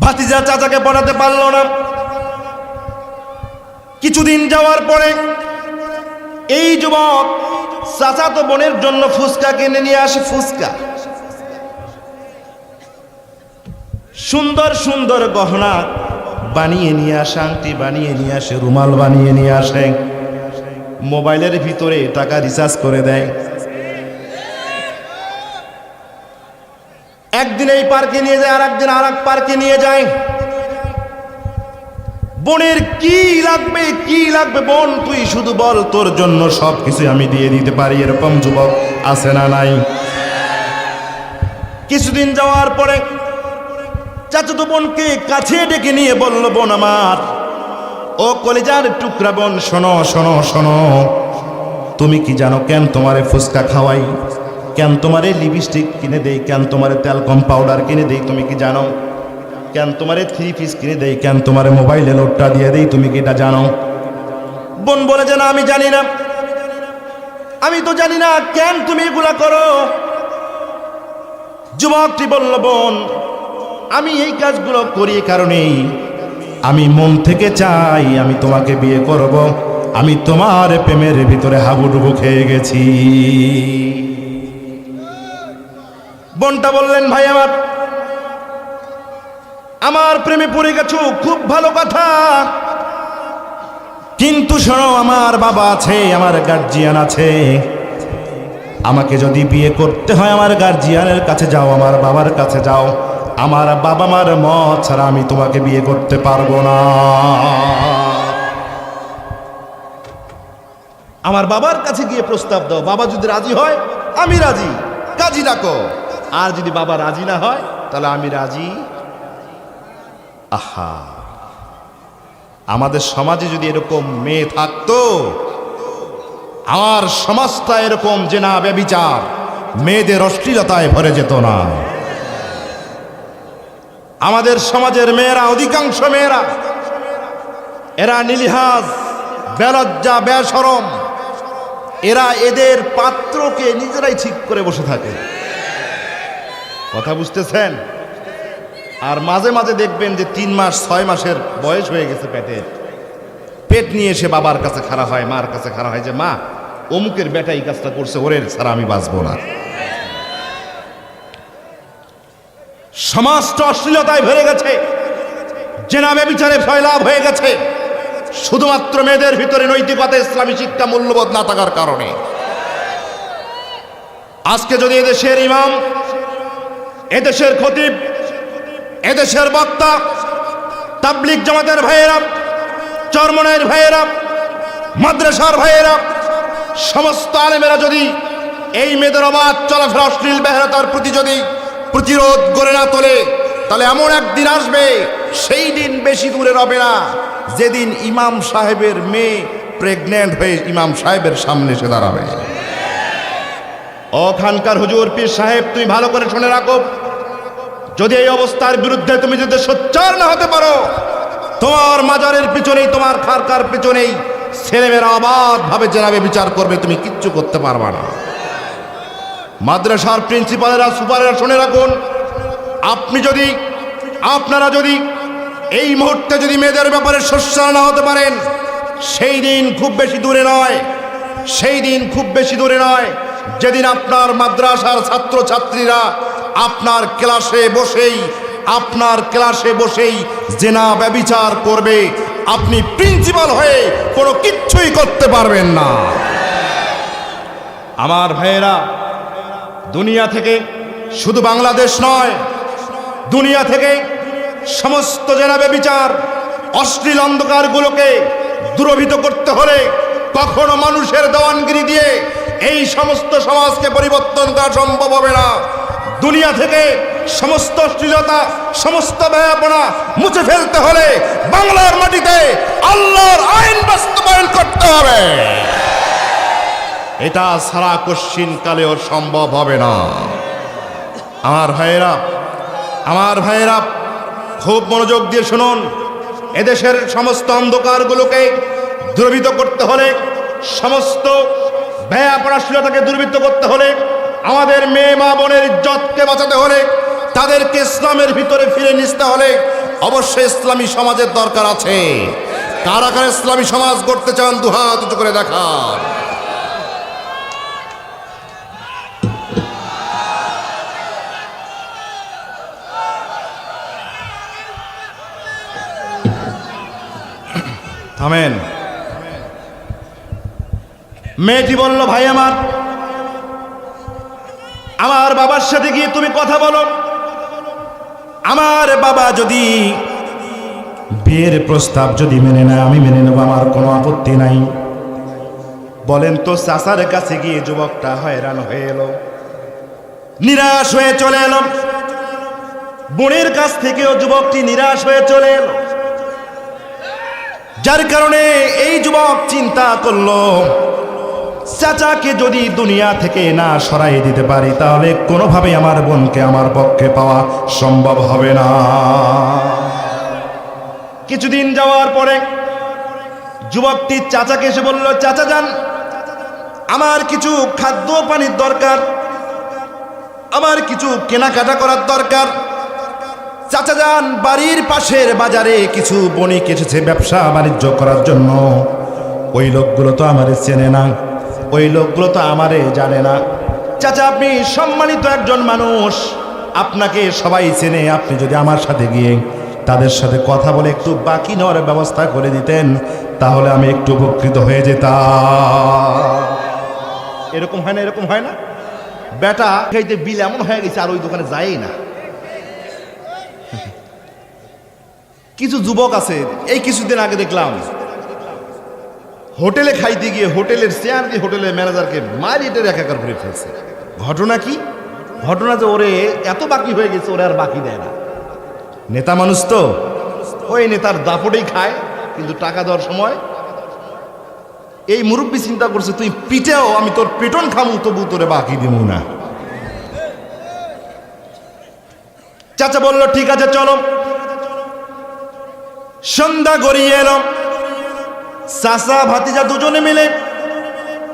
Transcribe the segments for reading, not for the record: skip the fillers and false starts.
ভাতিজা চাচাকে পড়াতে পারল না। কিছুদিন যাওয়ার পরে এই যুবক চাচাতো বোনের জন্য ফুচকা কিনে নিয়ে আসে। ফুচকা, সুন্দর সুন্দর গহনা বানিয়ে নিয়ে আসে, আংটি বানিয়ে নিয়ে আসে, রুমাল বানিয়ে নিয়ে আসে, মোবাইলের ভিতরে টাকা রিচার্জ করে দেয়। একদিন এই পার্কে নিয়ে যায়, আর একদিন আর এক পার্কে নিয়ে যায়। বোনের কি লাগবে, কি লাগবে, বোন তুই শুধু বল, তোর জন্য সবকিছু আমি দিয়ে দিতে পারি। এরকম যুবক আছে না নাই? কিছুদিন যাওয়ার পরে চাচাতো বোনকে কাছে ডেকে নিয়ে বলল, বোন আমার, ও কলিজার টুকরা বোন, শোনো শোনো শোনো, তুমি কি জানো কেন তোমারে ফুচকা খাওয়াই, কেন তোমারে লিপস্টিক কিনে দেই, কেন তোমারে তেলকম পাউডার কিনে দেই, তুমি কি জানো? কেন তোমারে 3 পিস কিনে দেই, কেন তোমারে মোবাইলে লোডটা দিয়ে দেই, তুমি কি এটা জানো? বোন বলে যে না, আমি জানি না, আমি তো জানি না, কেন তুমি এগুলা করো? যুবকটি বলল, বোন আমি এই কাজগুলো করি কারণেই আমি মন থেকে চাই আমি তোমাকে বিয়ে করব, আমি তোমার প্রেমের ভিতরে হাবুডুবু খেয়ে গেছি। বোনটা বললেন, ভাই আমার প্রেমে পড়ে গেছো, খুব ভালো কথা, কিন্তু শোনো, আমার বাবা আছে, আমার গার্জিয়ান আছে, আমাকে যদি বিয়ে করতে হয় আমার গার্জিয়ানের কাছে যাও, আমার বাবার কাছে যাও, আমার বাবা মার মত ছাড়া আমি তোমাকে বিয়ে করতে পারবো না। আমার বাবার কাছে গিয়ে প্রস্তাব দাও, বাবা যদি রাজি হয় আমি রাজি, কাজী ডাকো, আর যদি বাবা রাজি না হয় তাহলে আমি রাজি। আহা, আমাদের সমাজে যদি এরকম মেয়ে থাকতো, আমার সমাজটা এরকম জেনা ব্যভিচার মেয়েদের অশ্লীলতায় ভরে যেত না। আমাদের সমাজের মেয়েরা, অধিকাংশ মেয়েরা, এরা নিলিহাজ, বেলজ্জা, বেশরম, এরা এদের পাত্রকে নিজেরাই ঠিক করে বসে থাকে। কথা বুঝতেছেন? আর মাঝে মাঝে দেখবেন যে 3 মাস 6 মাসের বয়স হয়ে গেছে, পেট নিয়ে এসে বাবার কাছে খাড়া হয়, মার কাছে খাড়া হয় যে মা, অমুকের বেটা এই কাজটা করছে, ওরে ছাড়া আমি বাঁচবো না। সমাজটা অশ্লীলতায় ভরে গেছে, জেনা ব্যভিচারে ফয়লাভ হয়ে গেছে, শুধুমাত্র মেয়েদের ভিতরে নৈতিকতা, ইসলামী শিক্ষা, মূল্যবোধ না থাকার কারণে। আজকে যদি এদেশের ইমাম, এদেশের খতিব, এদেশের বক্তা, তাবলিগ জামাতের ভাইয়েরা, চরমনাইয়ের ভাইয়েরা, মাদ্রাসার ভাইয়েরা, সমস্ত আলেমেরা যদি এই মেয়েদের অবাধ চলাফেরা, অশ্লীল বেহারাতার প্রতি যদি প্রতিরোধ গড়ে না তোলে, তাহলে এমন একদিন আসবে, সেই দিন বেশি দূরে রবে না, যেদিন ইমাম সাহেবের মেয়ে প্রেগন্যান্ট হয়ে ইমাম সাহেবের সামনে এসে দাঁড়াবে। ও খানকার হুজুর, পীর সাহেব, তুমি ভালো করে শুনে রাখো, যদি এই অবস্থার বিরুদ্ধে তুমি যদি সোচ্চার না হতে পারো, তোমার মাজারের পিছনেই, তোমার খারকার পিছনেই ছেলেমেয়েরা অবাধ ভাবে জেনাবে বিচার করবে, তুমি কিচ্ছু করতে পারবা না। মাদ্রাসার প্রিন্সিপালেরা, সুপারেরা শুনে রাখুন, আপনারা যদি এই মুহূর্তে যদি মেয়েদের ব্যাপারে সোচ্চার না হতে পারেন, সেই দিন খুব বেশি দূরে নয়, সেই দিন খুব বেশি দূরে নয়, যেদিন আপনার মাদ্রাসার ছাত্রছাত্রীরা আপনার ক্লাসে বসেই জেনা ব্যভিচার করবে, আপনি প্রিন্সিপাল হয়ে কোনো কিচ্ছুই করতে পারবেন না। আমার ভাইয়েরা, দুনিয়া থেকে, শুধু বাংলাদেশ নয়, দুনিয়া থেকে সমস্ত জেনা ব্যভিচার, অশ্লীল অন্ধকারগুলোকে দূরভূত করতে হলে কখনো মানুষের দেওয়ানগিরি দিয়ে এই সমস্ত সমাজকে পরিবর্তন করা সম্ভব হবে না। দুনিয়া থেকে সমস্ত অশ্লীলতা, সমস্ত ব্যয়াপনা মুছে ফেলতে হলে বাংলার মাটিতে আল্লাহর আইন বাস্তবায়ন করতে হবে। এটা সারা কশ্চিন কালেও সম্ভব হবে না। আমার ভাইয়েরা খুব মনোযোগ দিয়ে শুনুন, এদেশের সমস্ত অন্ধকারগুলোকে দূরীভূত করতে হলে, সমস্ত ব্যয়াপনাশীলতাকে দূরীভূত করতে হলে, আমাদের মেয়ে মা বোনের ইজ্জতকে বাঁচাতে হলে, তাদেরকে ইসলামের ভিতরে ফিরে নিতে হলে, অবশ্যই ইসলামী সমাজের দরকার আছে। কারা কারা ইসলামী সমাজ গড়তে চান দুহাত উঁচু করে দেখান। থামেন। মেয়েটি বলল, ভাই আমার বাবার সাথে গিয়ে তুমি কথা বলো। আমার বাবা যদি বিয়ের প্রস্তাব যদি মেনে নেয় আমি মেনে নেব, আমার কোনো আপত্তি নাই। বলেন তো, চাচার কাছে গিয়ে যুবকটা হয়রান হয়ে এলো, নিরাশ হয়ে চলে এলো। বোনের কাছ থেকেও যুবকটি নিরাশ হয়ে চলে এলো, যার কারণে এই যুবক চিন্তা করলো, চাচাকে যদি দুনিয়া থেকে না সরাই দিতে পারি তাহলে কোনোভাবেই আমার বোনকে আমার পক্ষে পাওয়া সম্ভব হবে না। কিছুদিন যাওয়ার পরে যুবকটি চাচাকে এসে বলল, চাচা যান, আমার কিছু খাদ্য পানির দরকার, আমার কিছু কেনাকাটা করার দরকার। চাচা যান, বাড়ির পাশের বাজারে কিছু বণিক এসেছে ব্যবসা বাণিজ্য করার জন্য। ওই লোকগুলো তো আমারে চেনে না, ওই লোকগুলো তো আমারে জানে না। চাচা, আপনি সম্মানিত একজন মানুষ, আপনাকে সবাই চেনে। আপনি যদি আমার সাথে গিয়ে তাদের সাথে কথা বলে একটু বাকি নেওয়ার ব্যবস্থা করে দিতেন তাহলে আমি একটু উপকৃত হয়ে যেতাম। এরকম হয় না? এরকম হয় না? বেটা খাইতে বিল এমন হয়ে গেছে আর ওই দোকানে যায়ই না। কিছু যুবক আছে, এই কিছুদিন আগে দেখলাম হোটেলে খাইতে গিয়ে হোটেলের চেয়ার দিয়ে হোটেলের ম্যানেজারকে মারিটে একাকার করে ফেলছে। ঘটনা কি? ঘটনা যে ওরে এত বাকি হয়ে গেছে, ওরে আর বাকি দেয় না। নেতা মানুষ তো, ওই নেতার দাপটেই খায়, কিন্তু টাকা দেওয়ার সময় এই মুরব্বী চিন্তা করছে, তুই পিটেও আমি তোর পেটন খামু, তবু তোরে বাকি দিব না। চাচা বলল, ঠিক আছে চলো। সন্ধ্যা গড়িয়ে এলো, চাচা ভাতিজা দুজনে মিলে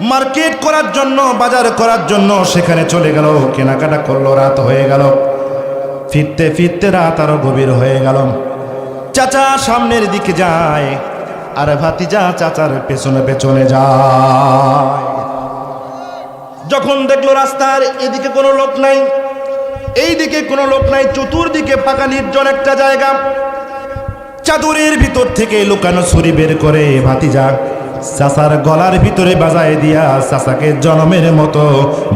মার্কেট করার জন্য, বাজার করার জন্য সেখানে চলে গেল। কেনাকাটা করলো, রাত হয়ে গেল। ফিরতে ফিরতে রাত আরো গভীর হয়ে গেল। চাচা সামনের দিকে যায় আর ভাতিজা চাচার পেছনে পেছনে যায়। যখন দেখলো রাস্তার এদিকে কোনো লোক নাই, এইদিকে কোনো লোক নাই, চতুর্দিকে ফাঁকা নির্জন একটা জায়গা, চাদরের ভিতর থেকে লুকানো ছুরি বের করে ভাতিজা চাচার গলার ভিতরে বাজায় দিয়া চাচাকে জনমের মতো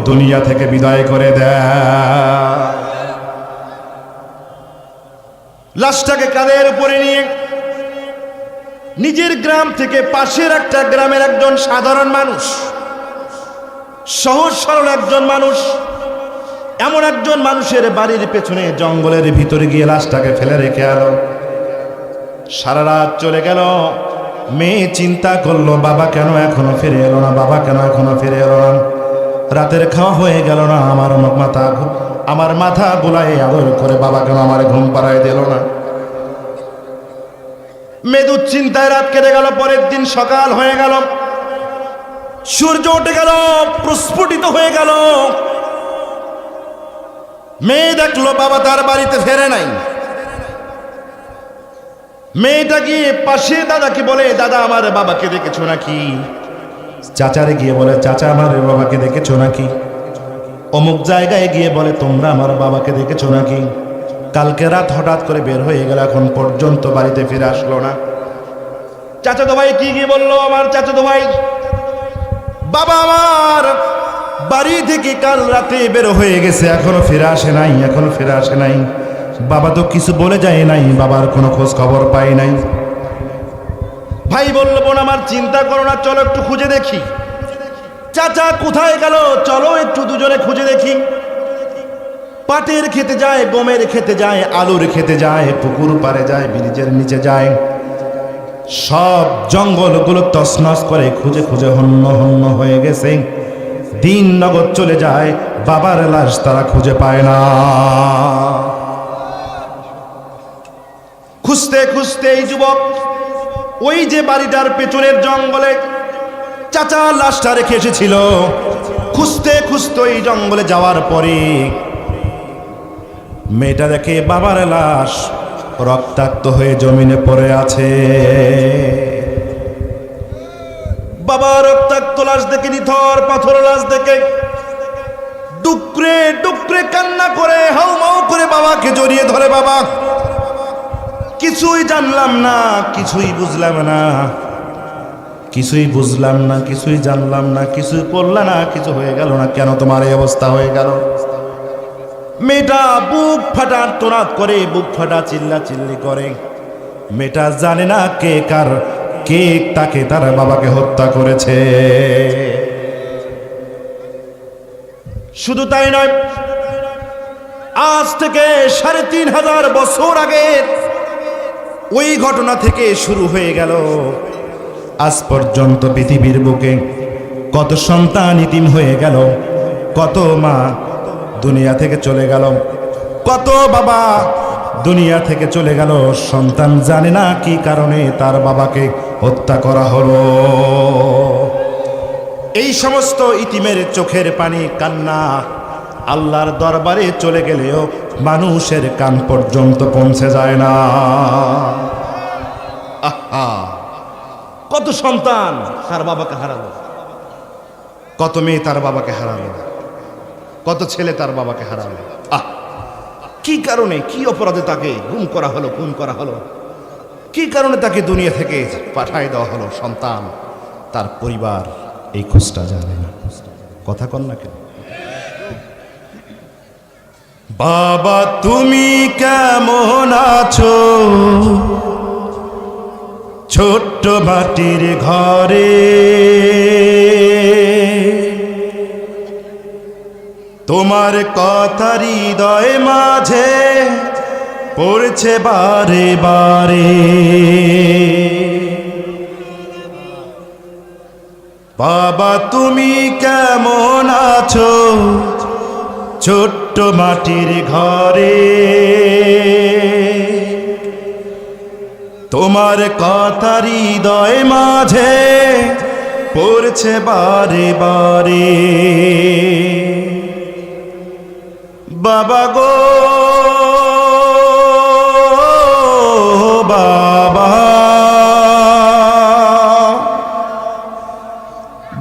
দুনিয়া থেকে বিদায় করে দেয়। লাশটাকে কাঁধের উপরে নিয়ে নিজের গ্রাম থেকে পাশের একটা গ্রামের একজন সাধারণ মানুষ, সহজ সরল একজন মানুষ, এমন একজন মানুষের বাড়ির পেছনে জঙ্গলের ভিতরে গিয়ে লাশটাকে ফেলে রেখে এলো। সারা রাত চলে গেল। মেয়ে চিন্তা করলো, বাবা কেন এখনো ফিরে এলো না, বাবা কেন এখনো ফিরে এলো না। রাতের খাওয়া হয়ে গেল না, আমার মাথা বুলায় আদর করে বাবা কেন আমার ঘুম পাড়ায় দিল না। মেয়ে দুশ্চিন্তায় রাত কেটে গেল। পরের দিন সকাল হয়ে গেল, সূর্য উঠে গেল, প্রস্ফুটিত হয়ে গেল। মেয়ে দেখলো বাবা তার বাড়িতে ফেরে নাই। মেয়েটা গিয়ে পাশে দাদাকে বলে, দাদা আমার বাবাকে দেখেছো নাকি? চাচারে গিয়ে বলে, চাচা আমার বাবাকে দেখেছো নাকি? অমুক জায়গায় গিয়ে বলে, তোমরা আমার বাবাকে দেখেছো নাকি? কালকে রাত হঠাৎ করে বের হয়ে গেল, এখন পর্যন্ত বাড়িতে ফিরে আসলো না। চাচাতো ভাই কি গিয়ে বললো, আমার চাচাতো ভাই, বাবা আমার বাড়ি থেকে কাল রাতে বের হয়ে গেছে, এখনো ফিরে আসে নাই, এখনো ফিরে আসে নাই। বাবা তো কিছু বলে যায় নাই, বাবার কোনো খোঁজ খবর পাই নাই। ভাই বলল, বোন আমার চিন্তা করো না, চলো একটু খুঁজে দেখি। চাচা কোথায় গেল, চলো একটু দুজনে খুঁজে দেখি। পাটের খেতে যায়, গমের খেতে যায়, আলুর খেতে যায়, পুকুর পাড়ে যায়, ব্রিজের নিচে যায়, সব জঙ্গলগুলো তছনছ করে খুঁজে খুঁজে হন্য হন্য হয়ে গেছে। দিন নগদ চলে যায়, বাবার লাশ তারা খুঁজে পায় না। খুঁজতে খুঁজতে এই যুবক ওই যে বাড়িটার পেছনের জঙ্গলে চাচা লাশটা রেখে এসেছিল, খুঁজতে খুঁজতে এই জঙ্গলে যাওয়ার পরে মেয়েটা দেখে বাবার লাশ রক্তাক্ত হয়ে জমিনে পড়ে আছে। বাবা রক্তাক্ত লাশ দেখে, নিথর পাথর লাশ দেখে ডুকরে ডুকরে কান্না করে হাউমাউ করে বাবাকে জড়িয়ে ধরে। বাবা, কিছুই জানলাম না, কিছুই বুঝলাম না, কিছুই বুঝলাম না, কিছুই জানলাম না, কিছুই করলা না, কিছু হয়ে গেল না, কেন তোমার এই অবস্থা হয়ে গেল? মেয়েটা বুক ফাটা তোরাত করে, বুক ফাটা চিল্লা চিল্লি করে। মেয়েটা জানে না কে তাকে তার বাবাকে হত্যা করেছে। শুধু তাই নয়, আজ থেকে ৩৫০০ বছর আগের ওই ঘটনা থেকে শুরু হয়ে গেল আজ পর্যন্ত পৃথিবীর বুকে কত সন্তান ইতিম হয়ে গেল, কত মা দুনিয়া থেকে চলে গেল, কত বাবা দুনিয়া থেকে চলে গেল। সন্তান জানে না কি কারণে তার বাবাকে হত্যা করা হলো। এই সমস্ত ইতিমের চোখের পানি, কান্না আল্লাহর দরবারে চলে গেলেও মানুষের কান পর্যন্ত পৌঁছে যায় না। আহা, কত সন্তান তার বাবাকে হারালো, কত মেয়ে তার বাবাকে হারালো, কত ছেলে তার বাবাকে হারালো। কি কারণে, কি অপরাধে তাকে গুম করা হলো, খুন করা হলো? কি কারণে তাকে দুনিয়া থেকে পাঠায় দেওয়া হলো? সন্তান, তার পরিবার এই খোঁজটা জানে না। কথা কন না কেন? বাবা তুমি কেমন আছো ছোট্ট মাটির ঘরে? তোমার কথা হৃদয় মাঝে পড়ছে বারে বারে। বাবা তুমি কেমন আছো ছোট্ট মাটির ঘরে? তোমার কথা হৃদয় মাঝে পড়ছে বারে বারে। বাবা গো বাবা,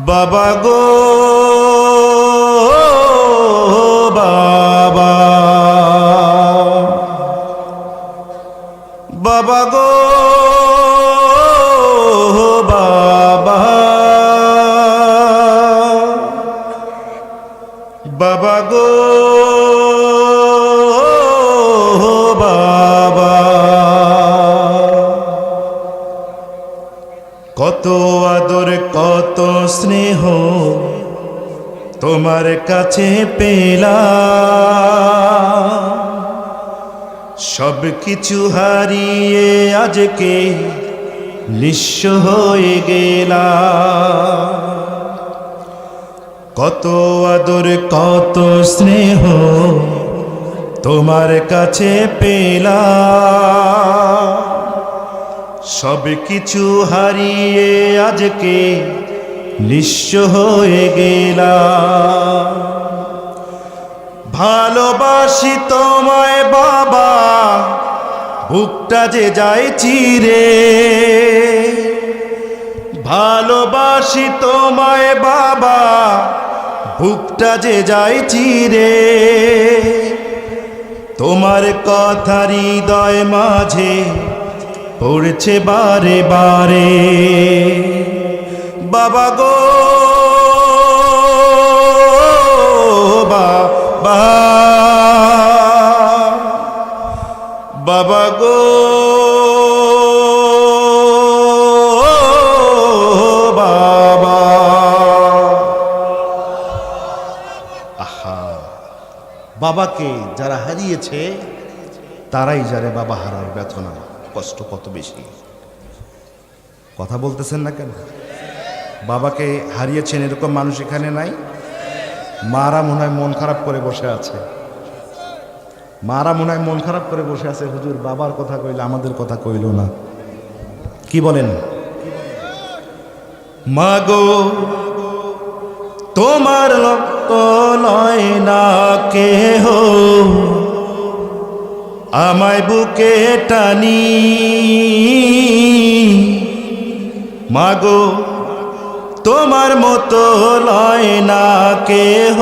বাবা গো বাবা, বাবা গো বাবা, বাবা গো বাবা। কত আদর কত স্নেহ তোমার কাছে পেলাম, সব কিছু হারিয়ে আজকে নিঃস্ব হয়ে গেলাম। কত আদর কত স্নেহ তোমার কাছে পেলাম, সব কিছু হারিয়ে আজকে নিঃস্ব হয়ে গেলাম। ভালোবাসি তোমায় বাবা, বুকটা যে যায় চিরে। ভালোবাসি তোমায় বাবা, বুকটা যে যায় চিরে। তোমার কথা হৃদয় মাঝে পড়ছে বারে বারে। বাবা গো বাবা, বাবা গো বাবা। আহা, বাবাকে যারা হারিয়েছে তারাই জানে বাবা হারার ব্যথনা কষ্ট কত বেশি। কথা বলতেছেন না কেন? বাবাকে হারিয়েছেন এরকম মানুষ এখানে নাই? মারা মনে হয় মন খারাপ করে বসে আছে, মারা মনে হয় মন খারাপ করে বসে আছে, হুজুর বাবার কথা কইলে আমাদের কথা কইল না। কি বলেন? মাগো তোমার রক্ত লয় না কেহ, আমায় বুকে টানি মাগো তোমার মতো লয় না কেহ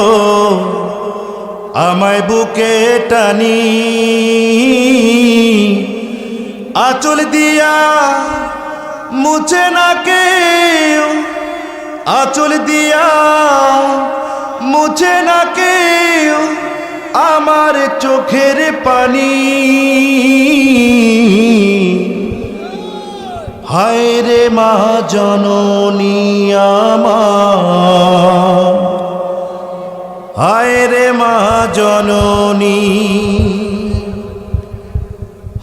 আমায় বুকে টানি আঁচল দিয়া মুছে না কেউ আঁচল দিয়া মুছে না কেউ আমার চোখের পানি হায় রে মা জননী আমার হায় রে মা জননী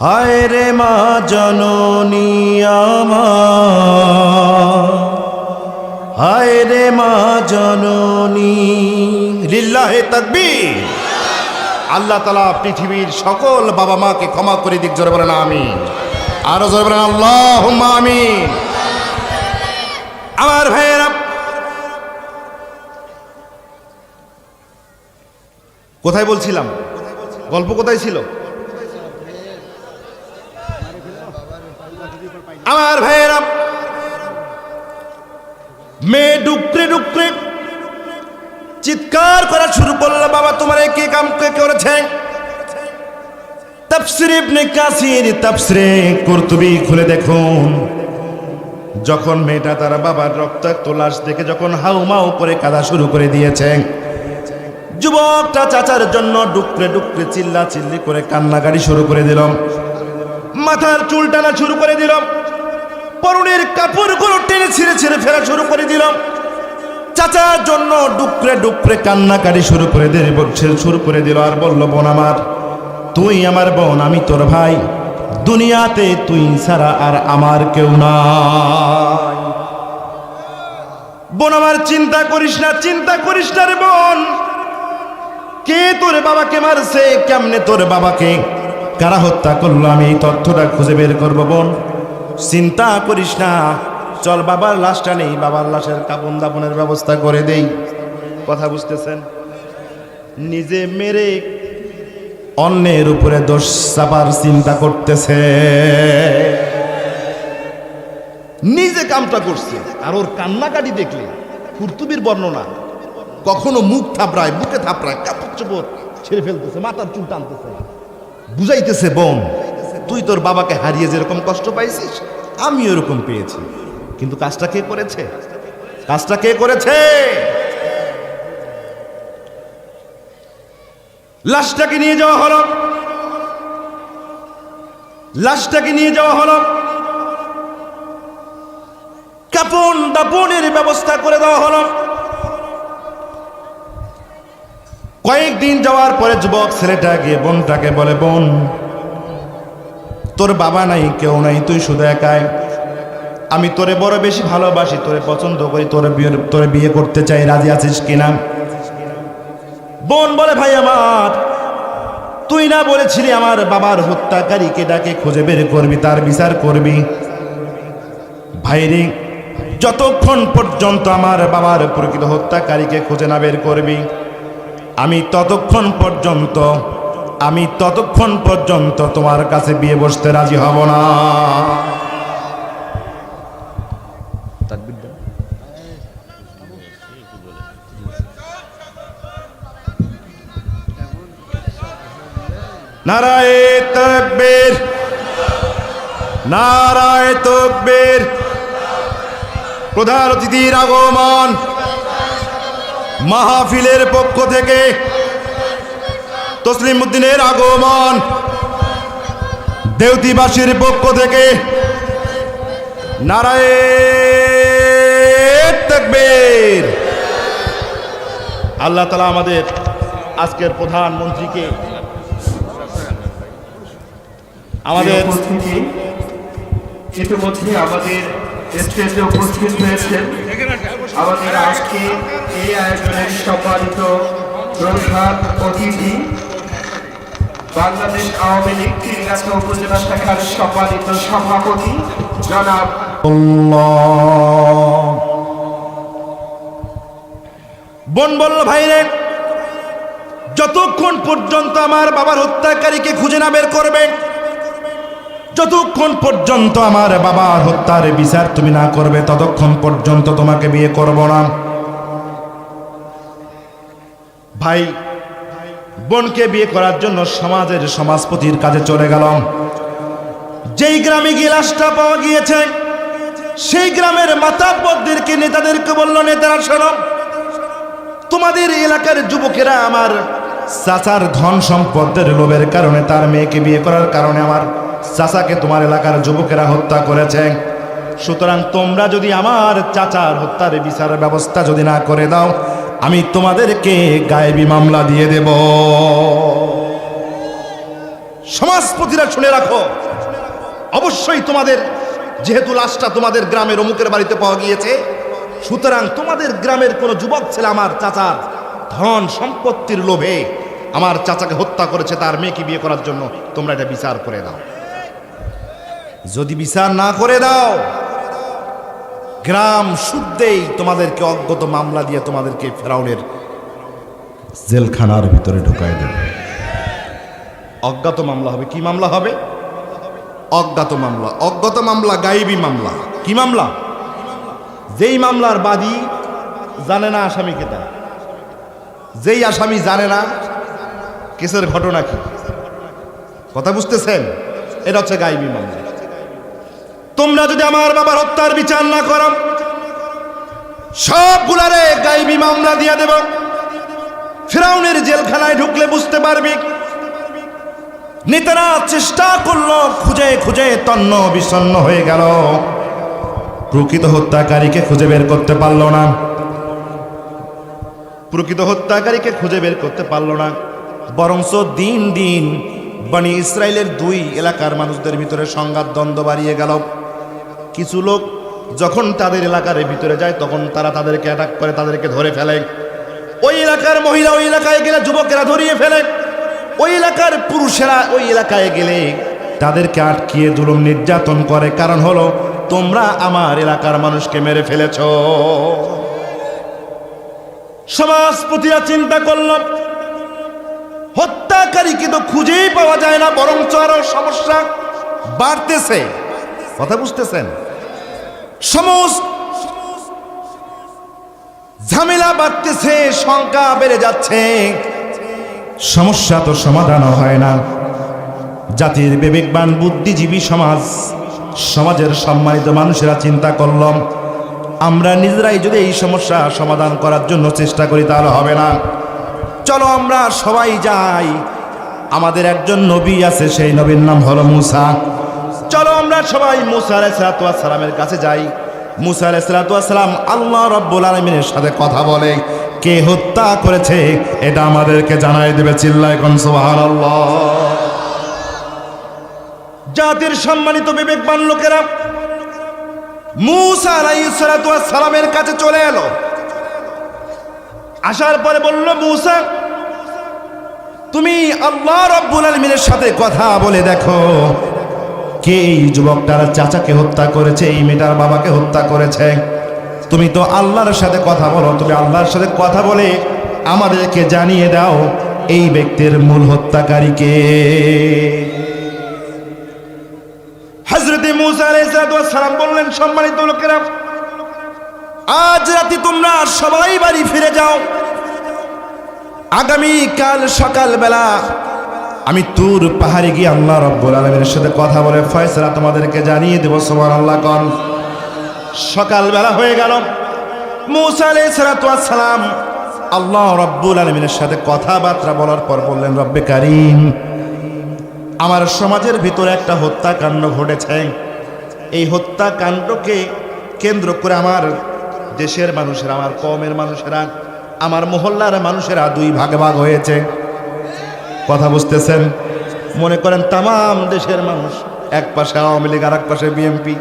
হায় রে মা জননী আমার হায় রে মা জননী লিল্লাহে তাকবীর। আল্লাহ তাআলা পৃথিবীর সকল বাবা মাকে ক্ষমা করে দিক, জোরে বলেন আমিন। আরো জোরে বলেন আল্লাহুম্মা আমিন। আমার ভাইয়েরা, কোথায় বলছিলাম? গল্প কোথায় ছিল? আমার ভাইয়েরা, মেয়ে ডুকরে ডুকরে চিৎকার করা শুরু করলো, বাবা তোমার কি কাম কে করেছে? তাফসীর ইবনে কাসির, তাফসীরে কুরতুবী খুলে দেখুন, যখন মেয়েটা তার বাবার রক্তাক্ত লাশ দেখে যখন হাউমাউ করে কাঁদা শুরু করে দিয়েছে, যুবকটা চাচার জন্য ডুকরে ডুকরে চিল্লা চিল্লি করে কান্নাকাটি শুরু করে দিল, মাথার চুল টানা শুরু করে দিল, পরনের কাপড়গুলো টেনে ছিঁড়ে ছিঁড়ে ফেলা শুরু করে দিল, চাচার জন্য ডুকরে ডুকরে কান্নাকাটি শুরু করে দিল আর বলল, বোন আমার, তুই আমার বোন, আমি তোর ভাই, দুনিয়াতে তুই ছাড়া আর আমার কেউ নাই। বোন আমার, চিন্তা করিস না, চিন্তা করিস না রে বোন, কে তোর বাবাকে মারছে, কেমনে তোর বাবাকে কারা হত্যা করলো, আমি এই তথ্যটা খুঁজে বের করবো। বোন চিন্তা করিস না, চল বাবার লাশটা নেই, বাবার লাশের কাপন দাপনের ব্যবস্থা করে দেই। কথা বুঝতেছেন? নিজে মেরে অন্যের উপরে দোষ চাপার চিন্তা করতেছে, নিজে কামটা করছে। আর ওর কান্নাকাটি দেখলে কুরতুবীর বর্ণনা, কখনো মুখ থাপড়ায়, বুকে থাপড়ায়, কাপড় চোপড় ছেড়ে ফেলতেছে, মাথার চুল টানতেছে, বুঝাইতেছে, বোন তুই তোর বাবাকে হারিয়ে যেরকম কষ্ট পাইছিস আমি ওরকম পেয়েছি। কিন্তু কাজটা কে করেছে? কাজটা কে করেছে? লাশটাকে নিয়ে যাওয়া হলো, লাশটাকে নিয়ে যাওয়া হলো, কাপন দাপনের ব্যবস্থা করে দেওয়া হলো। কয়েকদিন যাওয়ার পরে যুবক ছেলেটা গিয়ে বোনটাকে বলে, বোন তোর বাবা নাই, কেউ নাই, তুই শুধু একাই, আমি তোরে বড় বেশি ভালোবাসি, তোরে পছন্দ করি, তোরে বিয়ে করতে চাই, রাজি আছিস কিনা? বোন বলে, ভাই আমার, তুই না বলেছিলি আমার বাবার হত্যাকারীকে ডাকে খুঁজে বের করবি, তার বিচার করবি? ভাইরে, যতক্ষণ পর্যন্ত আমার বাবার প্রকৃত হত্যাকারীকে খুঁজে না বের করবি, আমি ততক্ষণ পর্যন্ত তোমার কাছে বিয়ে বসতে রাজি হব না। নারায়ে তাকবীর, নারায়ে তাকবীর। প্রধান অতিথির আগমন, মাহফিলের পক্ষ থেকে তসলিম উদ্দিনের আগমন, দেউতিবাসীর পক্ষ থেকে নারায়ে তাকবীর। আল্লাহ তাআলা আমাদের আজকের প্রধানমন্ত্রীকে, আমাদের ইতিমধ্যে আমাদের স্টেজে উপস্থিত হয়েছেন আমাদের আজকে এই আয়োজনের সম্মানিত প্রধান অতিথি, বাংলাদেশ আওয়ামী লীগ তীরগাছা উপজেলা শাখার সম্মানিত সভাপতি জনাব বোন বলল, ভাইরে যতক্ষণ পর্যন্ত আমার বাবার হত্যাকারীকে খুঁজে না বের করবে, যতক্ষণ পর্যন্ত আমার বাবার হত্যার বিচার তুমি না করবে, ততক্ষণ পর্যন্ত তোমাকে বিয়ে করব না। ভাই বোনকে বিয়ে করার জন্য সমাজের সমাজপতির কাজে চলে গেলাম। যেই গ্রামে গিয়ে লাশটা পাওয়া গিয়েছে, সেই গ্রামের মাতাব্বরদেরকে, নেতাদেরকে বলল, নেতারা শোনো, তোমাদের এলাকার যুবকেরা আমার চাচার ধন সম্পদের লোভের কারণে, তার মেয়েকে বিয়ে করার কারণে আমার চাচাকে তোমার এলাকার যুবকেরা হত্যা করেছে। সুতরাং তোমরা যদি আমার চাচার হত্যার বিচারের ব্যবস্থা যদি না করে দাও, আমি তোমাদেরকে গায়েবী মামলা দিয়ে দেব। সমাজপতিরা শুনে রাখো, অবশ্যই তোমাদের, যেহেতু লাশটা তোমাদের গ্রামের অমুকের বাড়িতে পাওয়া গিয়েছে, সুতরাং তোমাদের গ্রামের কোনো যুবক ছেলে আমার চাচার ধন সম্পত্তির লোভে আমার চাচাকে হত্যা করেছে, তার মেয়েকে বিয়ে করার জন্য তোমরা এটা বিচার করে দাও। যদি বিচার না করে দাও, গ্রাম শুদ্ধেই তোমাদেরকে অজ্ঞত মামলা দিয়ে তোমাদেরকে ফেরাউনের জেলখানার ভিতরে ঢুকাই দেবে। অজ্ঞাত মামলা হবে। কি মামলা হবে? অজ্ঞাত মামলা। অজ্ঞাত মামলা গায়েবী মামলা। কি মামলা? যেই মামলার বাদী জানে না আসামি কেটা, যেই আসামি জানে না কেসের ঘটনা কি। কথা বুঝতেছেন? এটা হচ্ছে গায়েবী মামলা। তোমরা যদি আমার বাবার হত্যার বিচার না করো, সবগুলারে গায়েবী মামলা দিয়ে দেব। ফিরাউনের জেলখানায় ঢুকলে বুঝতে পারবি। নেতারা চেষ্টা করলো, খুঁজে খুঁজে তন্ন বিসন্ন হয়ে গেল, প্রকৃত হত্যাকারীকে খুঁজে বের করতে পারল না। প্রকৃত হত্যাকারীকে খুঁজে বের করতে পারল না, বরঞ্চ দিন দিন বনি ইসরায়েলের দুই এলাকার মানুষদের ভিতরে সংঘাত দ্বন্দ্ব বাড়িয়ে গেল। কিছু লোক যখন তাদের এলাকার ভিতরে যায়, তখন তারা তাদেরকে অ্যাটাক করে, তাদেরকে ধরে ফেলে। ওই এলাকার মহিলা ওই এলাকায় গেলে যুবকেরা ধরিয়ে ফেলে। ওই এলাকার পুরুষেরা ওই এলাকায় গেলে তাদেরকে আটকিয়ে জুলুম নির্যাতন করে। কারণ হলো, তোমরা আমার এলাকার মানুষকে মেরে ফেলেছ। সমাজপতিরা চিন্তা করল, হত্যাকারীকে তো খুঁজেই পাওয়া যায় না, বরঞ্চ আরো সমস্যা বাড়তেছে। কথা বুঝতেছেন? সমস্ত ঝামেলা বাড়তেছে, সংখ্যা বেড়ে যাচ্ছে, সমস্যা তো সমাধান হয় না। জাতির বিবেকবান বুদ্ধিজীবী সমাজের সম্মানিত মানুষেরা চিন্তা করলাম, আমরা নিজেরাই যদি এই সমস্যা সমাধান করার জন্য চেষ্টা করি তাহলে হবে না। চলো আমরা সবাই যাই, আমাদের একজন নবী আছে, সেই নবীর নাম হলো মুসা। চলো আমরা সবাই মুসা আলাইহিস সালামের কাছে যাই। মুসা আলাইহিস সালাম আল্লাহ রাব্বুল আলামিনের সাথে কথা বলে, কে হত্যা করেছে এটা আমাদেরকে জানাই দেবে। চিল্লায় কোন সুবহানাল্লাহ। জাতির সম্মানিত বিবেকবান লোকেরা মুসা আলাইহিস সালামের কাছে চলে এলো। আসার পরে বলল, মুসা, তুমি আল্লাহ রাব্বুল আলামিনের সাথে কথা বলে দেখো, কে এই যুবকটার চাচাকে হত্যা করেছে, এই মেয়েটার বাবাকে হত্যা করেছে। তুমি তো আল্লাহর সাথে কথা বলো, তুমি আল্লাহর সাথে কথা বলে আমাদেরকে জানিয়ে দাও এই ব্যক্তির মূল হত্যাকারীকে। হযরত মুসা আলাইহিস সালাম বললেন, সম্মানিত লোকেরা, আজ রাতে তোমরা সবাই বাড়ি ফিরে যাও। আগামী কাল সকালবেলা আমি তুর পাহাড়ে গিয়ে আল্লাহ রাব্বুল আলামিনের সাথে কথা বলে ফয়সালা তোমাদেরকে জানিয়ে দেব। সুবহানাল্লাহ কোন। সকালবেলা হয়ে গেল। মুসা আলাইহিস সালাম আল্লাহ রাব্বুল আলামিনের সাথে কথাবার্তা বলার পর বললেন, রব্বে কারীম, আমার সমাজের ভিতরে একটা হত্যাকাণ্ড ঘটেছে। এই হত্যাকাণ্ডকে কেন্দ্র করে আমার দেশের মানুষেরা, আমার কওমের মানুষেরা, আমার মহল্লার মানুষেরা দুই ভাগে ভাগ হয়েছে। কথা বুঝতেছেন? মনে করেন তামাম দেশের মানুষ, এক পাশে আওয়ামী লীগ আর এক পাশে বিএনপি।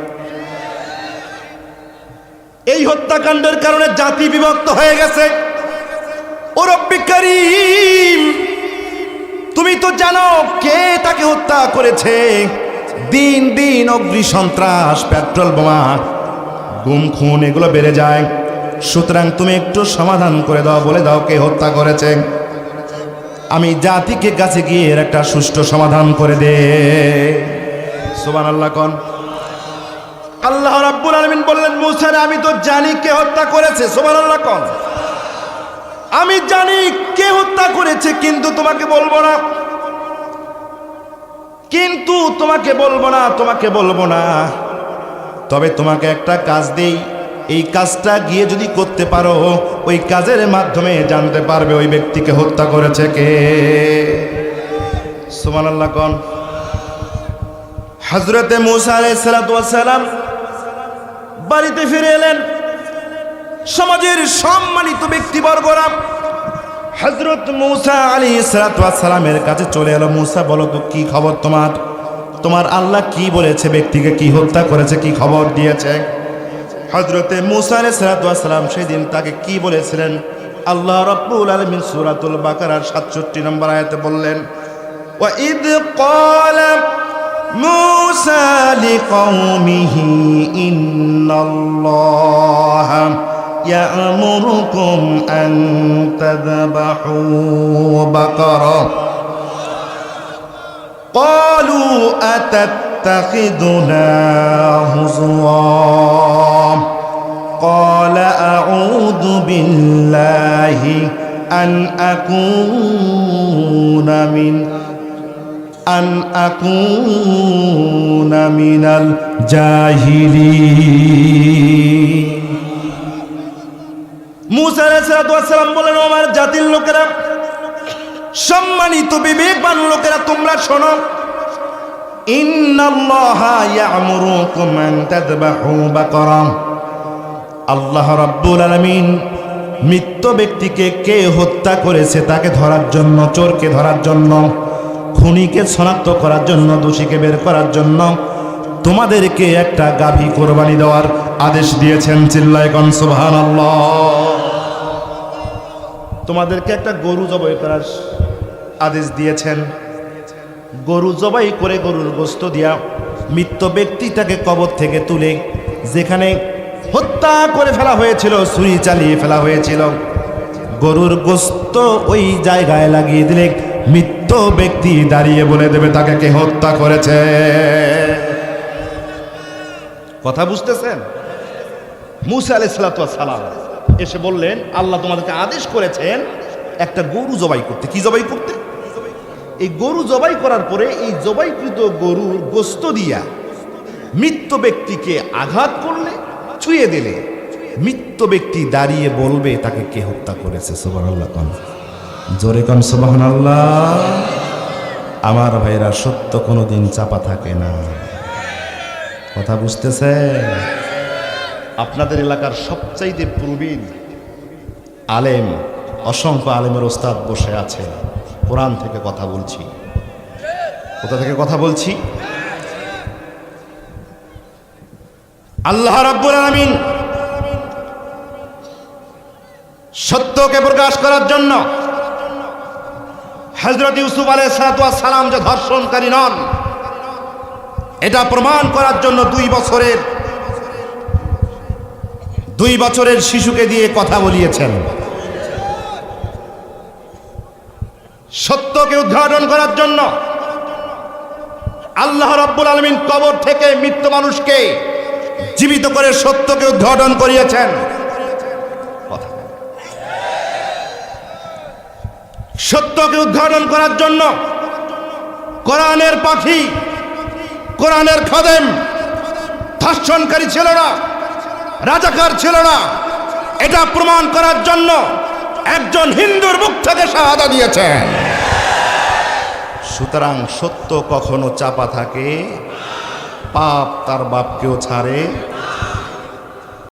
এই হত্যাকাণ্ডের কারণে জাতি বিভক্ত হয়ে গেছে। ও রব্বে কারীম, তুমি তো জানো কে তাকে হত্যা করেছে। দিন দিন অগ্নি সন্ত্রাস, পেট্রোল বোমা, গুম খুন এগুলো বেড়ে যায়। সুতরাং তুমি একটু সমাধান করে দাও, বলে দাও কে হত্যা করেছে। আমি জাতিকে কাছে গিয়ে এর একটা সুষ্ঠু সমাধান করে দে। সুবহানাল্লাহ কোন। আল্লাহ রাব্বুল আলামিন বললেন মূসা আমি তো জানি কে হত্যা করেছে। সুবহানাল্লাহ কোন। আমি জানি কে হত্যা করেছে, কিন্তু তোমাকে বলবো না, তোমাকে বলবো না। তবে তোমাকে একটা কাজ দেই, এই কাজটা গিয়ে যদি করতে পারো ওই কাজের মাধ্যমে জানতে পারবে ওই ব্যক্তিকে হত্যা করেছে কে। সুবহানাল্লাহ কোন। হযরতে মূসা আলাইহিস সালাম বাড়িতে ফিরে এলেন। সমাজের সম্মানিত ব্যক্তিবর্গরা হযরত মূসা আলাইহিস সালামের কাছে চলে এলো। মূসা বলো তো কি খবর তোমার আল্লাহ কি বলেছে, ব্যক্তিকে কি হত্যা করেছে, কি খবর দিয়েছে? হযরতে মূসা আলাইহিস সালাম সেদিন তাকে কি বলেছিলেন আল্লাহ রাব্বুল আলামিন সূরাতুল বাকারার 67 নম্বর আয়াতে বললেন, ওয়া ইদ ক্বালা মূসা লিকওমিহি ইন্নাল্লাহা ইয়া'মুরুকুম আন তাযবাহু বাকারা ক্বালু আতাত্তাখিযুনা হুজুওয়া ক্বালা আউযু বিল্লাহি আন আকুনা মিনাল জাহিলিন। মূসা আলাইহিস সালাম বলেন, আমার জাতির লোকেরা, সম্মানিত বিবেকবান লোকেরা, তোমরা শোনো, ইন্নাল্লাহা ইয়া'মুরুকুম আন তাযবাহু বাকারা। আল্লাহ রাব্বুল আলামিন মৃত ব্যক্তিকে কে হত্যা করেছে তাকে ধরার জন্য, চোরকে ধরার জন্য, খুনিকে শনাক্ত করার জন্য, দোষীকে বের করার জন্য তোমাদেরকে একটা গাভী কোরবানি দেওয়ার আদেশ দিয়েছেন। চিল্লায় কোন সুবহানাল্লাহ। তোমাদেরকে একটা গরু জবাই করার আদেশ দিয়েছেন। গরু জবাই করে গরুর গোশত দিয়া মৃত ব্যক্তিটাকে কবর থেকে তুলে যেখানে হত্যা করে ফেলা হয়েছিল, ছুরি চালিয়ে ফেলা হয়েছিল, গরুর গোশত ওই জায়গায় লাগিয়ে দিলে মৃত ব্যক্তি দাঁড়িয়ে বলে দেবে তাকে কে হত্যা করেছে। কথা বুঝতেছেন? মূসা আলাইহিস সালাম এসে বললেন আল্লাহ তোমাদেরকে আদেশ করেছেন একটা গরু জবাই করতে। কি জবাই করতে? এই গরু জবাই করার পরে এই জবাইকৃত গরুর গোশত দিয়া মৃত ব্যক্তিকে আঘাত করলে, ছুঁয়ে দিলে মৃত ব্যক্তি দাঁড়িয়ে বলবে তাকে কে হত্যা করেছে। সুবহানাল্লাহ কোন। জোরে কোন সুবহানাল্লাহ। আমার ভাইরা, সত্য কোনোদিন চাপা থাকে না। কথা বুঝতেছে? আপনাদের এলাকার সবচাইতে প্রবীণ আলেম, অসংখ্য আলেমের ওস্তাদ বসে আছে। কোরআন থেকে কথা বলছি। কোথা থেকে কথা বলছি? আল্লাহ রাব্বুল আলামিন সত্যকে প্রকাশ করার জন্য হযরত ইউসুফ আলাইহিস সালাম যে ধর্ষণকারী নন এটা প্রমাণ করার জন্য 2 বছরের শিশুকে দিয়ে কথা বলিয়েছেন। সত্যকে উদ্ঘাটন করার জন্য আল্লাহ রাব্বুল আলামিন কবর থেকে মৃত মানুষকে জীবিত করে সত্যকে উদ্ঘাটন করিয়েছেন। সত্যকে উদ্ঘাটন করার জন্য কোরআনের পাখি, কোরআনের খাদেম ধর্ষণকারী ছিল না, রাজাকার ছিল না, এটা প্রমাণ করার জন্য একজন হিন্দুর মুখ থেকে শাহাদা দিয়েছেন। সুতরাং সত্য কখনো চাপা থাকে, পাপ তার বাপকেও ছাড়ে